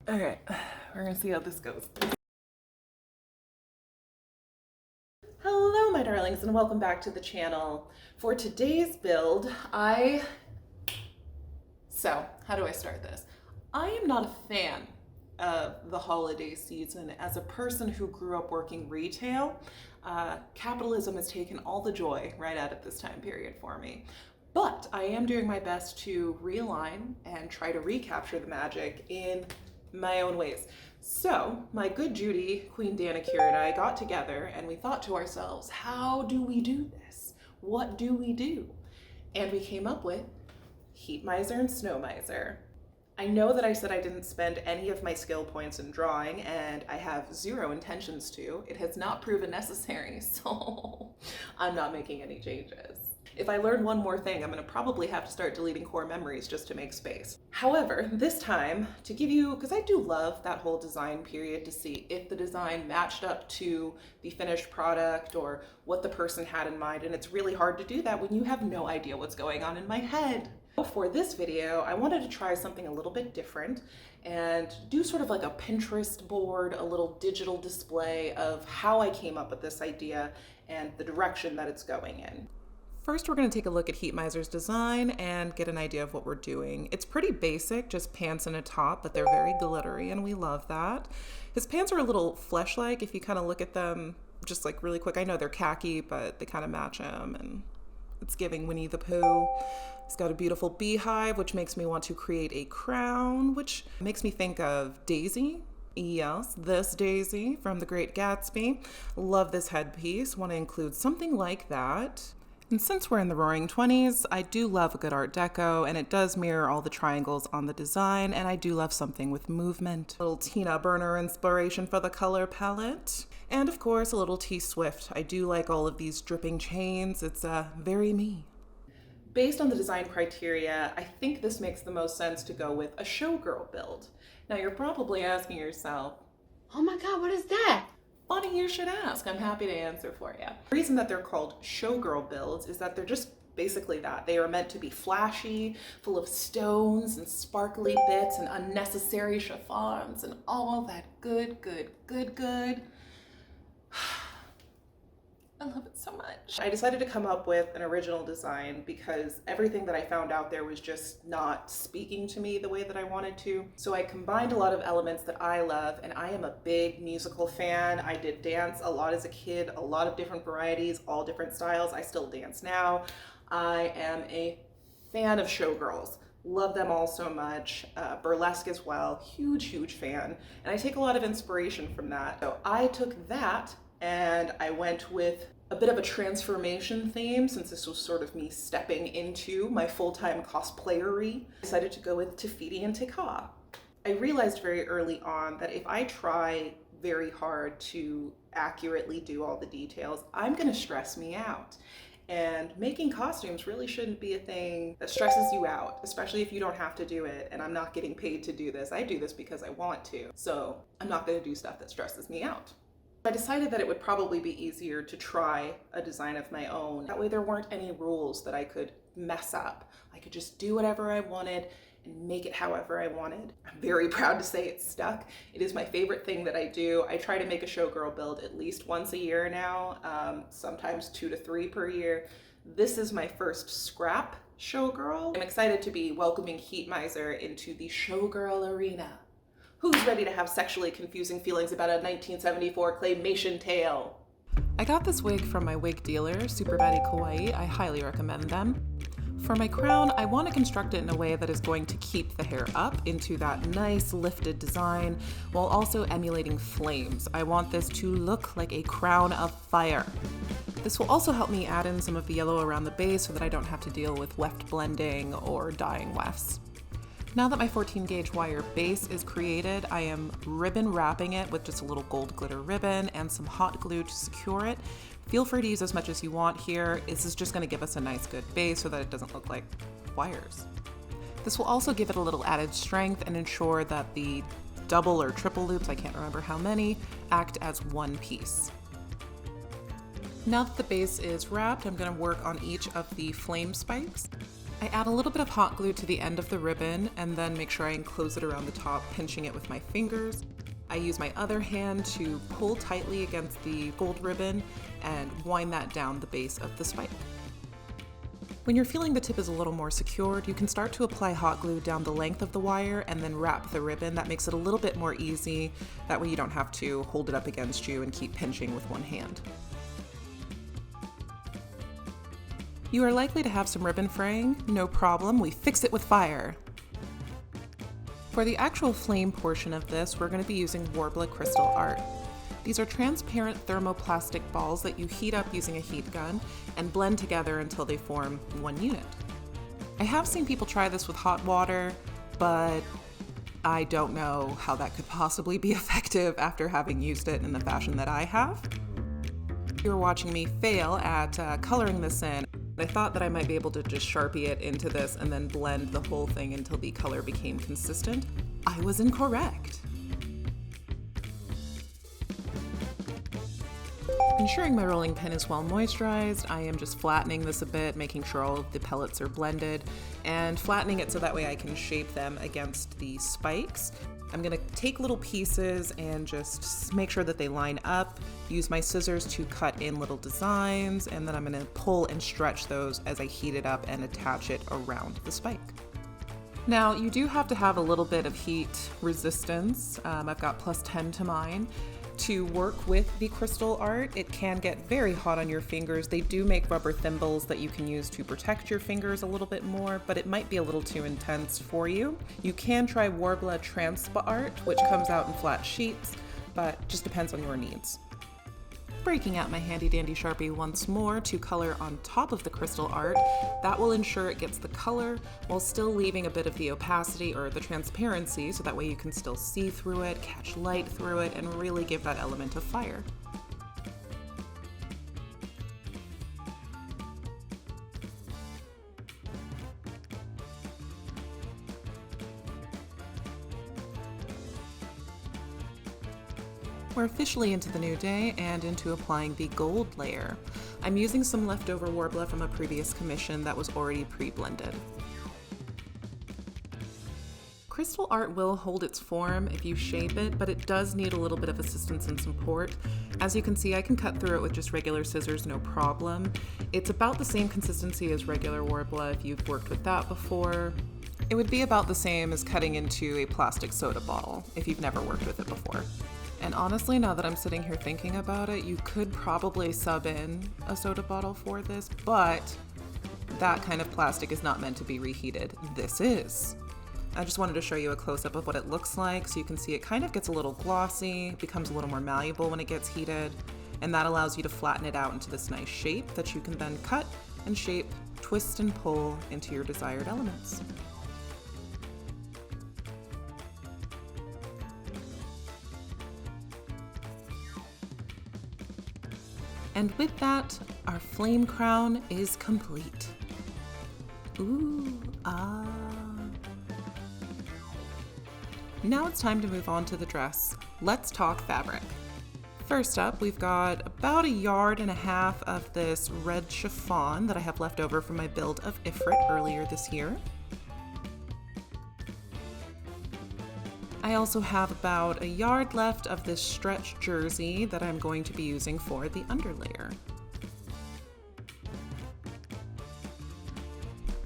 Okay, we're gonna see how this goes. Hello, my darlings, and welcome back to the channel. For today's build, so how do I start this? I am not a fan of the holiday season. As a person who grew up working retail, capitalism has taken all the joy right out of this time period for me. But I am doing my best to realign and try to recapture the magic in my own ways. So my good Judy, Queen Danicure, and I got together and we thought to ourselves, how do we do this? What do we do? And we came up with Heat Miser and Snow Miser. I know that I said I didn't spend any of my skill points in drawing, and I have zero intentions to. It has not proven necessary, so I'm not making any changes. If I learn one more thing, I'm gonna probably have to start deleting core memories just to make space. However, this time, to give you, because I do love that whole design period to see if the design matched up to the finished product or what the person had in mind, and it's really hard to do that when you have no idea what's going on in my head. For this video, I wanted to try something a little bit different and do sort of like a Pinterest board, a little digital display of how I came up with this idea and the direction that it's going in. First, we're going to take a look at Heat Miser's design and get an idea of what we're doing. It's pretty basic, just pants and a top, but they're very glittery and we love that. His pants are a little flesh-like if you kind of look at them just like really quick. I know they're khaki, but they kind of match him and it's giving Winnie the Pooh. He's got a beautiful beehive, which makes me want to create a crown, which makes me think of Daisy. Yes, this Daisy from The Great Gatsby. Love this headpiece, want to include something like that. And since we're in the roaring 20s, I do love a good Art Deco, and it does mirror all the triangles on the design, and I do love something with movement. A little Tina Burner inspiration for the color palette. And of course, a little T Swift. I do like all of these dripping chains. It's very me. Based on the design criteria, I think this makes the most sense to go with a showgirl build. Now you're probably asking yourself, oh my God, what is that? Funny you should ask. I'm happy to answer for you. The reason that they're called showgirl builds is that they're just basically that. They are meant to be flashy, full of stones and sparkly bits and unnecessary chiffons and all that good. I love it so much. I decided to come up with an original design because everything that I found out there was just not speaking to me the way that I wanted to. So I combined a lot of elements that I love, and I am a big musical fan. I did dance a lot as a kid, a lot of different varieties, all different styles. I still dance now. I am a fan of showgirls. Love them all so much. Burlesque as well, huge fan. And I take a lot of inspiration from that. So I took that and I went with a bit of a transformation theme, since this was sort of me stepping into my full-time cosplayery. I decided to go with TeFiti and TeFiti. I realized very early on that if I try very hard to accurately do all the details, I'm gonna stress me out. And making costumes really shouldn't be a thing that stresses you out, especially if you don't have to do it. And I'm not getting paid to do this. I do this because I want to. So I'm not gonna do stuff that stresses me out. I decided that it would probably be easier to try a design of my own. That way there weren't any rules that I could mess up. I could just do whatever I wanted and make it however I wanted. I'm very proud to say it stuck. It is my favorite thing that I do. I try to make a showgirl build at least once a year now, sometimes 2 to 3 per year. This is my first scrap showgirl. I'm excited to be welcoming Heat Miser into the showgirl arena. Who's ready to have sexually confusing feelings about a 1974 claymation tale? I got this wig from my wig dealer, Super Betty Kawaii. I highly recommend them. For my crown, I want to construct it in a way that is going to keep the hair up into that nice lifted design while also emulating flames. I want this to look like a crown of fire. This will also help me add in some of the yellow around the base so that I don't have to deal with weft blending or dyeing wefts. Now that my 14 gauge wire base is created, I am ribbon wrapping it with just a little gold glitter ribbon and some hot glue to secure it. Feel free to use as much as you want here. This is just going to give us a nice good base so that it doesn't look like wires. This will also give it a little added strength and ensure that the double or triple loops, I can't remember how many, act as one piece. Now that the base is wrapped, I'm going to work on each of the flame spikes. I add a little bit of hot glue to the end of the ribbon and then make sure I enclose it around the top, pinching it with my fingers. I use my other hand to pull tightly against the gold ribbon and wind that down the base of the spike. When you're feeling the tip is a little more secured, you can start to apply hot glue down the length of the wire and then wrap the ribbon. That makes it a little bit more easy. That way you don't have to hold it up against you and keep pinching with one hand. You are likely to have some ribbon fraying. No problem, we fix it with fire. For the actual flame portion of this, we're going to be using Worbla Crystal Art. These are transparent thermoplastic balls that you heat up using a heat gun and blend together until they form one unit. I have seen people try this with hot water, but I don't know how that could possibly be effective after having used it in the fashion that I have. You're watching me fail at coloring this in. I thought that I might be able to just Sharpie it into this and then blend the whole thing until the color became consistent. I was incorrect. Ensuring my rolling pin is well moisturized, I am just flattening this a bit, making sure all of the pellets are blended, and flattening it so that way I can shape them against the spikes. I'm going to take little pieces and just make sure that they line up, use my scissors to cut in little designs, and then I'm going to pull and stretch those as I heat it up and attach it around the spike. Now, you do have to have a little bit of heat resistance. I've got +10 to mine. To work with the crystal art, it can get very hot on your fingers. They do make rubber thimbles that you can use to protect your fingers a little bit more, but it might be a little too intense for you. You can try Worbla Transpa Art, which comes out in flat sheets, but just depends on your needs. Breaking out my handy dandy Sharpie once more to color on top of the crystal art. That will ensure it gets the color while still leaving a bit of the opacity or the transparency, so that way you can still see through it, catch light through it, and really give that element of fire. We're officially into the new day and into applying the gold layer. I'm using some leftover Worbla from a previous commission that was already pre-blended. Crystal art will hold its form if you shape it, but it does need a little bit of assistance and support. As you can see, I can cut through it with just regular scissors, no problem. It's about the same consistency as regular Worbla if you've worked with that before. It would be about the same as cutting into a plastic soda bottle if you've never worked with it before. And honestly, now that I'm sitting here thinking about it, you could probably sub in a soda bottle for this, but that kind of plastic is not meant to be reheated. This is. I just wanted to show you a close-up of what it looks like so you can see it kind of gets a little glossy, becomes a little more malleable when it gets heated, and that allows you to flatten it out into this nice shape that you can then cut and shape, twist and pull into your desired elements. And with that, our flame crown is complete. Ooh, ah. Now it's time to move on to the dress. Let's talk fabric. First up, we've got about 1.5 yards of this red chiffon that I have left over from my build of Ifrit earlier this year. I also have about 1 yard left of this stretch jersey that I'm going to be using for the underlayer.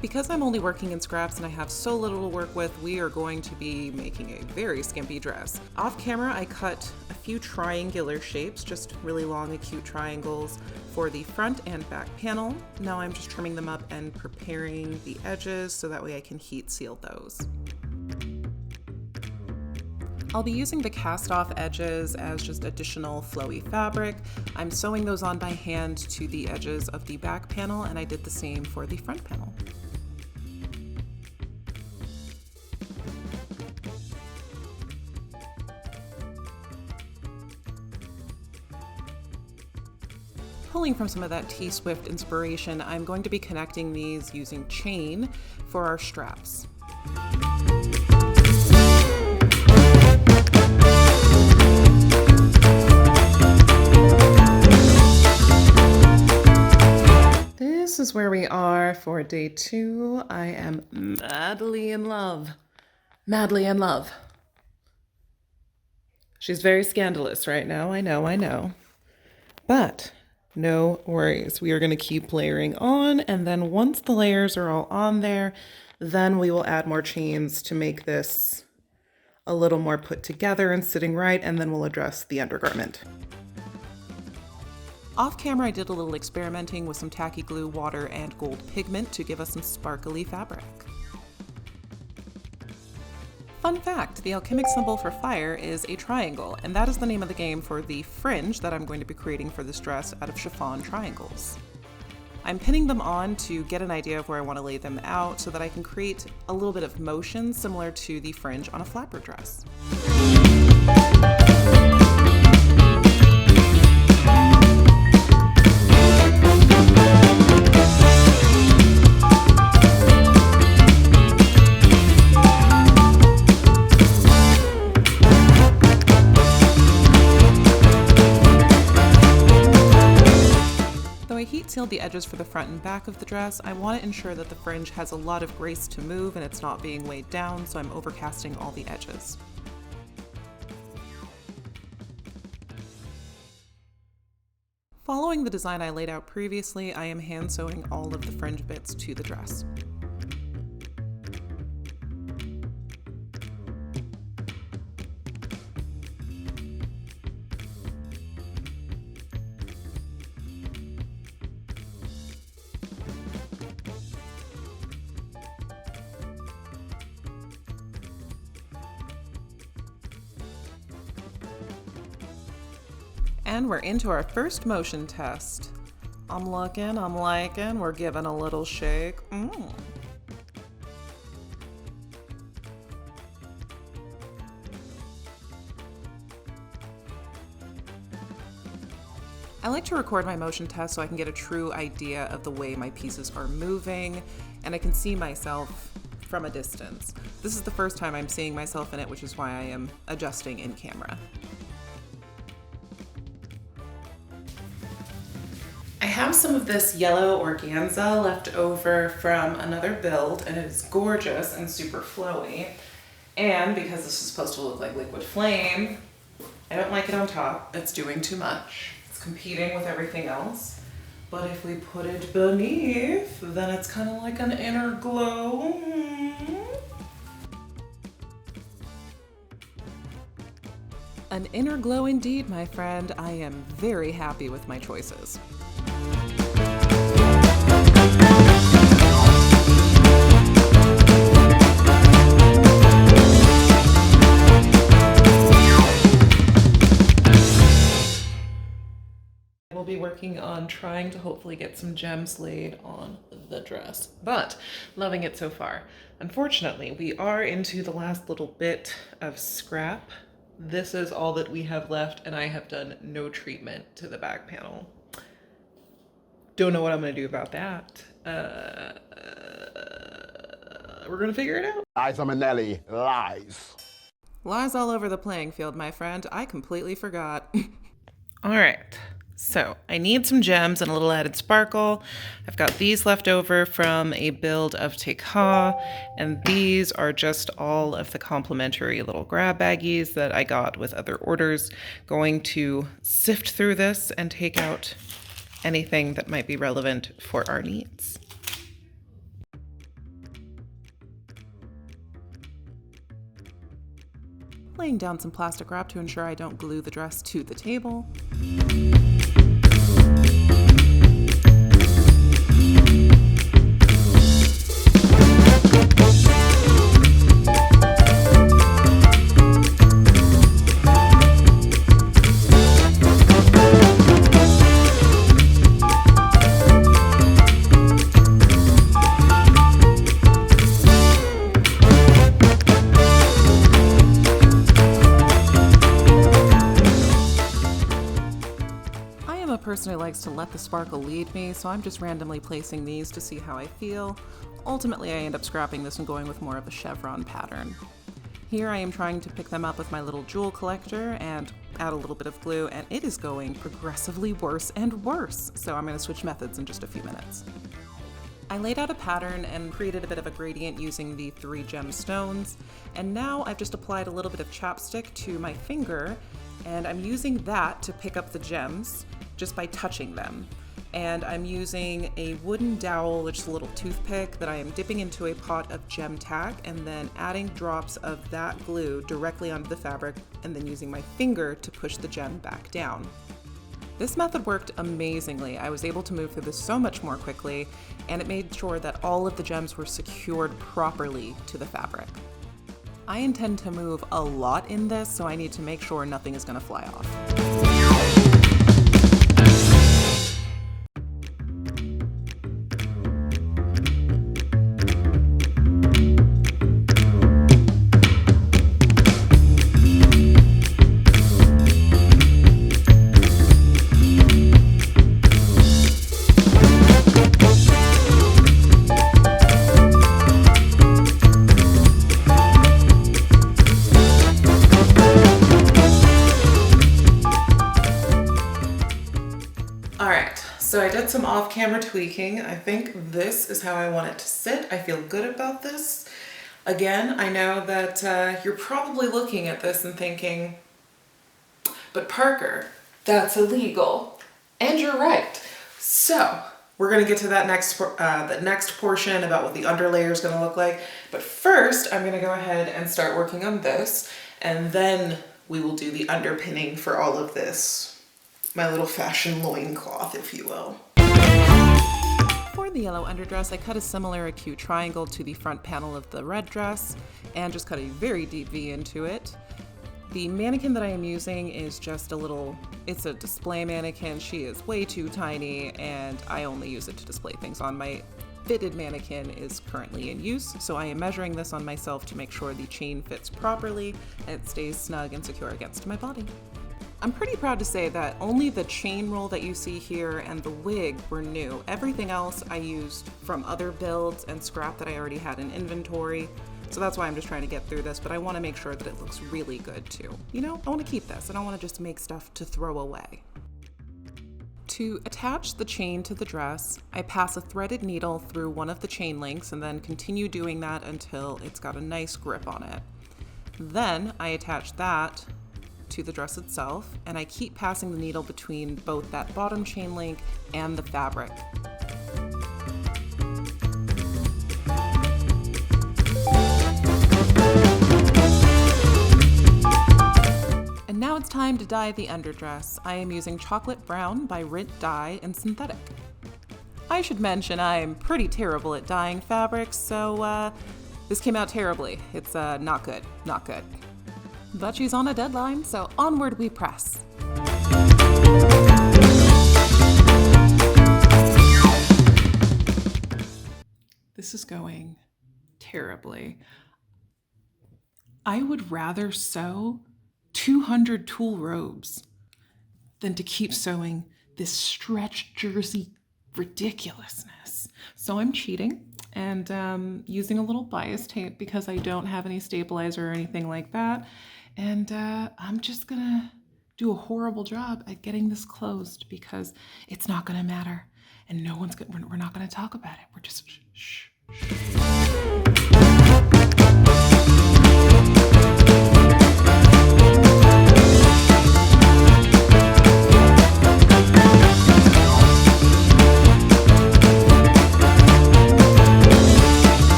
Because I'm only working in scraps and I have so little to work with, we are going to be making a very skimpy dress. Off camera, I cut a few triangular shapes, just really long acute triangles for the front and back panel. Now I'm just trimming them up and preparing the edges so that way I can heat seal those. I'll be using the cast off edges as just additional flowy fabric. I'm sewing those on by hand to the edges of the back panel, and I did the same for the front panel. Pulling from some of that T-Swift inspiration, I'm going to be connecting these using chain for our straps. This is where we are for day 2. I am madly in love. Madly in love. She's very scandalous right now. I know. But no worries. We are going to keep layering on. And then once the layers are all on there, then we will add more chains to make this a little more put together and sitting right. And then we'll address the undergarment. Off camera, I did a little experimenting with some tacky glue, water, and gold pigment to give us some sparkly fabric. Fun fact, the alchemic symbol for fire is a triangle, and that is the name of the game for the fringe that I'm going to be creating for this dress out of chiffon triangles. I'm pinning them on to get an idea of where I want to lay them out so that I can create a little bit of motion similar to the fringe on a flapper dress. Sealed the edges for the front and back of the dress, I want to ensure that the fringe has a lot of grace to move and it's not being weighed down, so I'm overcasting all the edges. Following the design I laid out previously, I am hand sewing all of the fringe bits to the dress. And we're into our first motion test. I'm looking, I'm liking, we're giving a little shake. I like to record my motion test so I can get a true idea of the way my pieces are moving, and I can see myself from a distance. This is the first time I'm seeing myself in it, which is why I am adjusting in camera. I have some of this yellow organza left over from another build, and it is gorgeous and super flowy. And because this is supposed to look like liquid flame, I don't like it on top. It's doing too much. It's competing with everything else. But if we put it beneath, then it's kind of like an inner glow. An inner glow indeed, my friend. I am very happy with my choices. We'll be working on trying to hopefully get some gems laid on the dress, but loving it so far. Unfortunately, we are into the last little bit of scrap. This is all that we have left, and I have done no treatment to the back panel. Don't know what I'm going to do about that. We're going to figure it out. Liza Minnelli, lies. Lies all over the playing field, my friend. I completely forgot. All right. So I need some gems and a little added sparkle. I've got these left over from a build of TeFiti, and these are just all of the complimentary little grab baggies that I got with other orders. Going to sift through this and take out anything that might be relevant for our needs. Laying down some plastic wrap to ensure I don't glue the dress to the table. Person who likes to let the sparkle lead me, so I'm just randomly placing these to see how I feel. Ultimately, I end up scrapping this and going with more of a chevron pattern. Here I am trying to pick them up with my little jewel collector and add a little bit of glue, and it is going progressively worse and worse, so I'm going to switch methods in just a few minutes. I laid out a pattern and created a bit of a gradient using the 3 gem stones, and now I've just applied a little bit of chapstick to my finger, and I'm using that to pick up the gems just by touching them. And I'm using a wooden dowel, which is a little toothpick, that I am dipping into a pot of gem tack and then adding drops of that glue directly onto the fabric and then using my finger to push the gem back down. This method worked amazingly. I was able to move through this so much more quickly, and it made sure that all of the gems were secured properly to the fabric. I intend to move a lot in this, so I need to make sure nothing is going to fly off. So I did some off-camera tweaking. I think this is how I want it to sit. I feel good about this. Again, I know that you're probably looking at this and thinking, but Parker, that's illegal. And you're right. So we're gonna get to that next portion about what the underlayer is gonna look like. But first, I'm gonna go ahead and start working on this, and then we will do the underpinning for all of this. My little fashion loincloth, if you will. For the yellow underdress, I cut a similar acute triangle to the front panel of the red dress and just cut a very deep V into it. The mannequin that I am using is just it's a display mannequin. She is way too tiny and I only use it to display things on. My fitted mannequin is currently in use, so I am measuring this on myself to make sure the chain fits properly and it stays snug and secure against my body. I'm pretty proud to say that only the chain roll that you see here and the wig were new. Everything else I used from other builds and scrap that I already had in inventory. So that's why I'm just trying to get through this, but I want to make sure that it looks really good too. You know, I want to keep this. I don't want to just make stuff to throw away. To attach the chain to the dress, I pass a threaded needle through one of the chain links and then continue doing that until it's got a nice grip on it. Then I attach that to the dress itself, and I keep passing the needle between both that bottom chain link and the fabric. And now it's time to dye the underdress. I am using Chocolate Brown by Rint Dye in synthetic. I should mention I'm pretty terrible at dyeing fabrics, so this came out terribly. It's not good, not good. But she's on a deadline, so onward we press. This is going terribly. I would rather sew 200 tulle robes than to keep sewing this stretch jersey ridiculousness. So I'm cheating and using a little bias tape because I don't have any stabilizer or anything like that. And I'm just gonna do a horrible job at getting this closed because it's not gonna matter. And we're not gonna talk about it. We're just shh.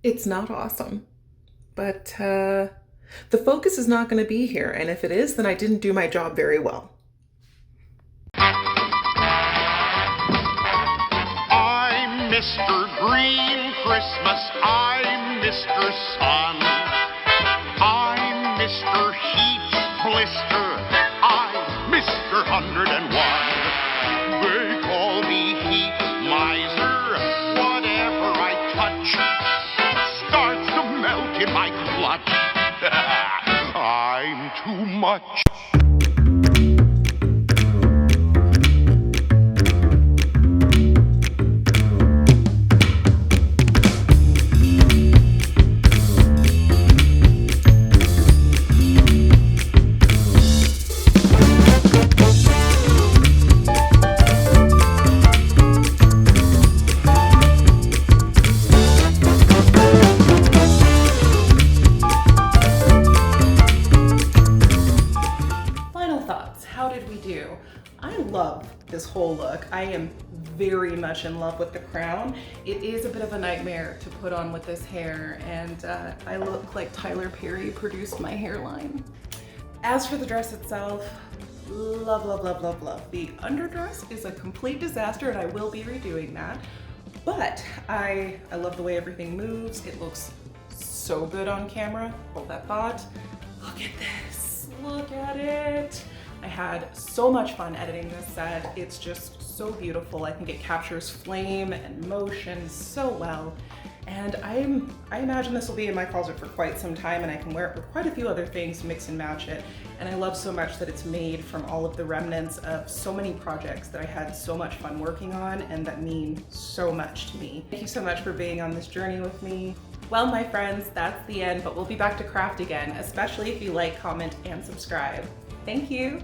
It's not awesome, but the focus is not going to be here, and if it is, then I didn't do my job very well. I'm Mr. Green Christmas, I'm Mr. Sun, I'm Mr. Heat Blister, I'm Mr. 101. They call me Heat Miser, whatever I touch starts much. I love this whole look. I am very much in love with the crown. It is a bit of a nightmare to put on with this hair, and I look like Tyler Perry produced my hairline. As for the dress itself, love, love, love, love, love. The underdress is a complete disaster, and I will be redoing that. But I love the way everything moves. It looks so good on camera. Hold that thought. Look at this. Look at it. I had so much fun editing this set. It's just so beautiful. I think it captures flame and motion so well. And I imagine this will be in my closet for quite some time, and I can wear it with quite a few other things to mix and match it. And I love so much that it's made from all of the remnants of so many projects that I had so much fun working on and that mean so much to me. Thank you so much for being on this journey with me. Well, my friends, that's the end, but we'll be back to craft again, especially if you like, comment, and subscribe. Thank you.